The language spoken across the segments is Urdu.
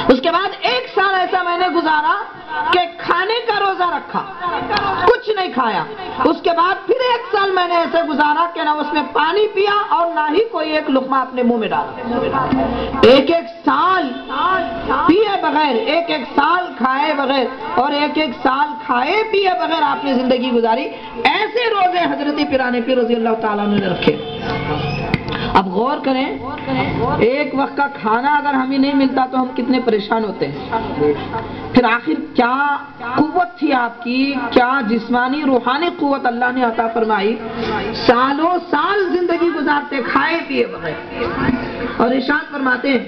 اس کے بعد 1 سال ایسا میں نے گزارا کہ کھانے کا روزہ رکھا، کچھ نہیں کھایا۔ اس کے بعد پھر 1 سال میں نے ایسے گزارا کہ نہ اس میں پانی پیا اور نہ ہی کوئی ایک لقمہ اپنے منہ میں ڈالا۔ 1 سال پیے بغیر، 1 سال کھائے بغیر اور 1 سال کھائے پیے بغیر آپ نے زندگی گزاری۔ ایسے روزے حضرت پیرانے پیر رضی اللہ تعالیٰ عنہ نے رکھے۔ اب غور کریں، 1 وقت کا کھانا اگر ہمیں نہیں ملتا تو ہم کتنے پریشان ہوتے ہیں۔ پھر آخر کیا قوت تھی آپ کی، کیا جسمانی روحانی قوت اللہ نے عطا فرمائی، سالوں سال زندگی گزارتے کھائے پیے بغیر۔ اور ارشاد فرماتے ہیں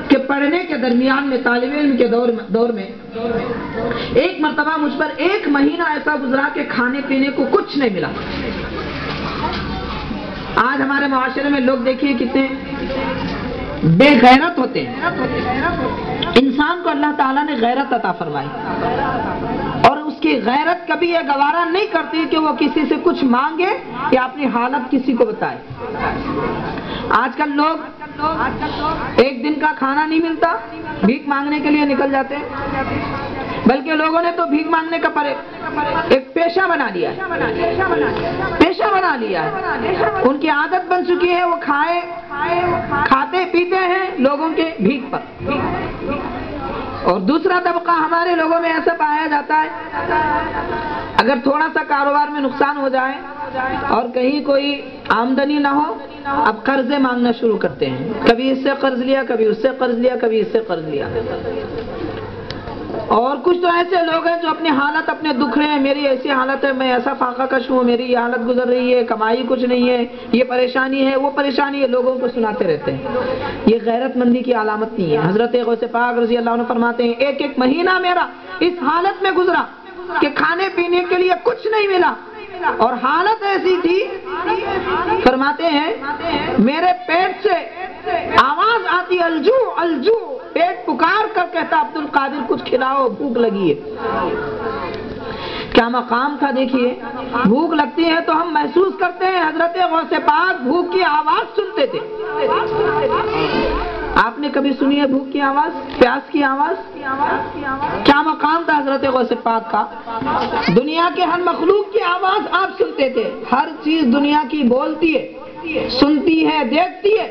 کہ پڑھنے کے درمیان میں، طالب علم کے دور میں ایک مرتبہ مجھ پر 1 مہینہ ایسا گزرا کہ کھانے پینے کو کچھ نہیں ملا۔ آج ہمارے معاشرے میں لوگ دیکھیے کتنے بے غیرت ہوتے ہیں۔ انسان کو اللہ تعالیٰ نے غیرت عطا فرمائی اور اس کی غیرت کبھی یہ گوارا نہیں کرتی کہ وہ کسی سے کچھ مانگے یا اپنی حالت کسی کو بتائے۔ آج کل لوگ 1 دن کا کھانا نہیں ملتا، بھیک مانگنے کے لیے نکل جاتے ہیں، بلکہ لوگوں نے تو بھیک مانگنے کا ایک پیشہ بنا لیا ہے۔ ان کی عادت بن چکی ہے، وہ کھاتے پیتے ہیں لوگوں کے بھیک پر۔ اور دوسرا طبقہ ہمارے لوگوں میں ایسا پایا جاتا ہے، اگر تھوڑا سا کاروبار میں نقصان ہو جائے اور کہیں کوئی آمدنی نہ ہو، اب قرضے مانگنا شروع کرتے ہیں۔ کبھی اس سے قرض لیا، کبھی اس سے قرض لیا، کبھی اس سے قرض لیا۔ اور کچھ تو ایسے لوگ ہیں جو اپنی حالت اپنے دکھ رہے ہیں، میری ایسی حالت ہے، میں ایسا فاقہ کش ہوں، میری یہ حالت گزر رہی ہے، کمائی کچھ نہیں ہے، یہ پریشانی ہے، وہ پریشانی ہے، لوگوں کو سناتے رہتے ہیں۔ یہ غیرت مندی کی علامت نہیں ہے۔ حضرت غوث پاک رضی اللہ عنہ فرماتے ہیں 1 مہینہ میرا اس حالت میں گزرا کہ کھانے پینے کے لیے کچھ نہیں ملا، اور حالت ایسی تھی، فرماتے ہیں میرے پیٹ سے آواز آتی الجو الجو، پیٹ پکار کر کہتا عبد القادر کچھ کھلاؤ، بھوک لگی ہے۔ کیا مقام تھا دیکھیے، بھوک لگتی ہے تو ہم محسوس کرتے ہیں۔ حضرت غوث پاک بھوک کی آواز سنتے تھے۔ آپ نے کبھی سنی ہے بھوک کی آواز، پیاس کی آواز؟ کیا مقام تھا حضرت غوث پاک کا؟ دنیا کے ہر مخلوق کی آواز آپ سنتے تھے۔ ہر چیز دنیا کی بولتی ہے، سنتی ہے، دیکھتی ہے،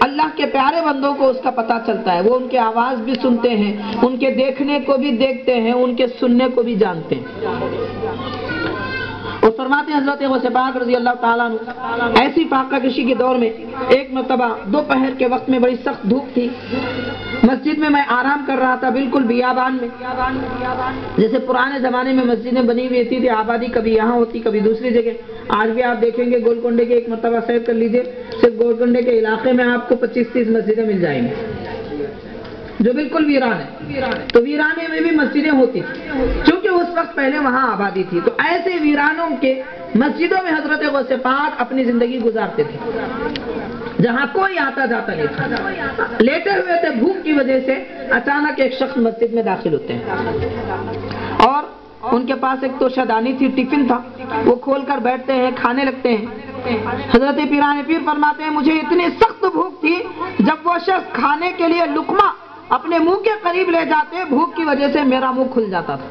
اللہ کے پیارے بندوں کو اس کا پتہ چلتا ہے۔ وہ ان کی آواز بھی سنتے ہیں، ان کے دیکھنے کو بھی دیکھتے ہیں، ان کے سننے کو بھی جانتے ہیں۔ اور فرماتے ہیں حضرت غوث پاک رضی اللہ تعالیٰ عنہ ایسی فاقہ کشی کے دور میں 1 مرتبہ دوپہر کے وقت میں بڑی سخت دھوپ تھی، مسجد میں میں آرام کر رہا تھا، بالکل بیابان میں، جیسے پرانے زمانے میں مسجدیں بنی ہوئی تھی، آبادی کبھی یہاں ہوتی کبھی دوسری جگہ۔ آج بھی آپ دیکھیں گے گولکنڈے کے 1 مرتبہ سیر کر لیجئے، صرف گولکنڈے کے علاقے میں آپ کو 25-30 مسجدیں مل جائیں گی جو بالکل ویران ہے۔ تو ویرانے میں بھی مسجدیں ہوتی تھی، چونکہ اس وقت پہلے وہاں آبادی تھی۔ تو ایسے ویرانوں کے مسجدوں میں حضرت غوث پاک اپنی زندگی گزارتے تھے، جہاں کوئی آتا جاتا نہیں تھا۔ لیٹے ہوئے تھے بھوک کی وجہ سے، اچانک ایک شخص مسجد میں داخل ہوتے ہیں اور ان کے پاس ایک توشہ دانی تھی، ٹفن تھا، وہ کھول کر بیٹھتے ہیں، کھانے لگتے ہیں۔ حضرت پیرانے پیر فرماتے ہیں مجھے اتنی سخت بھوک تھی، جب وہ شخص کھانے کے لیے لقمہ اپنے منہ کے قریب لے جاتے، بھوک کی وجہ سے میرا منہ کھل جاتا تھا۔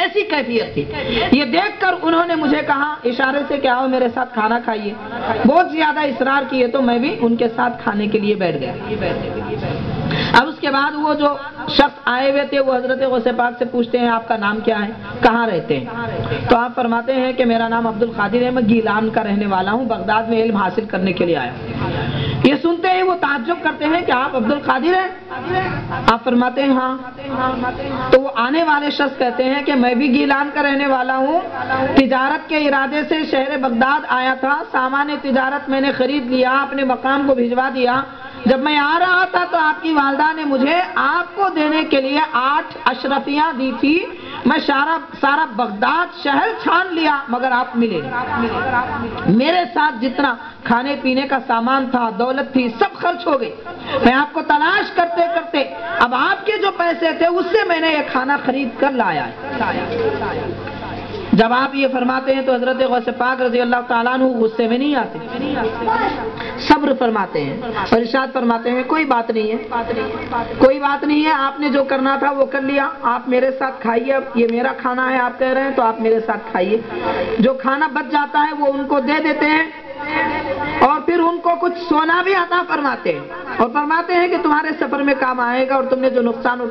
ایسی کیفیت تھی۔ یہ دیکھ کر انہوں نے مجھے کہا اشارے سے کہ آؤ میرے ساتھ کھانا کھائیے۔ بہت زیادہ اصرار کیے تو میں بھی ان کے ساتھ کھانے کے لیے بیٹھ گیا۔ اب اس کے بعد وہ جو شخص آئے ہوئے تھے وہ حضرت غوث پاک سے پوچھتے ہیں آپ کا نام کیا ہے، کہاں رہتے ہیں؟ تو آپ فرماتے ہیں کہ میرا نام عبد القادر ہے، میں گیلان کا رہنے والا ہوں، بغداد میں علم حاصل کرنے کے لیے آیا ہوں۔ یہ سنتے ہی وہ تعجب کرتے ہیں کہ آپ عبد القادر ہیں؟ آپ فرماتے ہیں ہاں۔ تو وہ آنے والے شخص کہتے ہیں کہ میں بھی گیلان کا رہنے والا ہوں، تجارت کے ارادے سے شہر بغداد آیا تھا، سامان تجارت میں نے خرید لیا، اپنے مقام کو بھجوا دیا۔ جب میں آ رہا تھا تو آپ کی والدہ نے مجھے آپ کو دینے کے لیے 8 اشرفیاں دی تھی، میں سارا بغداد شہر چھان لیا مگر آپ ملے نہیں۔ میرے ساتھ جتنا کھانے پینے کا سامان تھا، دولت تھی، سب خرچ ہو گئی۔ میں آپ کو تلاش کرتے کرتے اب آپ کے جو پیسے تھے اس سے میں نے یہ کھانا خرید کر لایا ہے۔ جب آپ یہ فرماتے ہیں تو حضرت غوث پاک رضی اللہ تعالیٰ عنہ غصے میں نہیں آتے، صبر فرماتے ہیں اور ارشاد فرماتے ہیں کوئی بات نہیں ہے، کوئی بات نہیں ہے، آپ نے جو کرنا تھا وہ کر لیا، آپ میرے ساتھ کھائیے، اب یہ میرا کھانا ہے، آپ کہہ رہے ہیں تو آپ میرے ساتھ کھائیے۔ جو کھانا بچ جاتا ہے وہ ان کو دے دیتے ہیں اور پھر ان کو کچھ سونا بھی عطا فرماتے ہیں اور فرماتے ہیں کہ تمہارے سفر میں کام آئے گا اور تم نے جو نقصان اٹھایا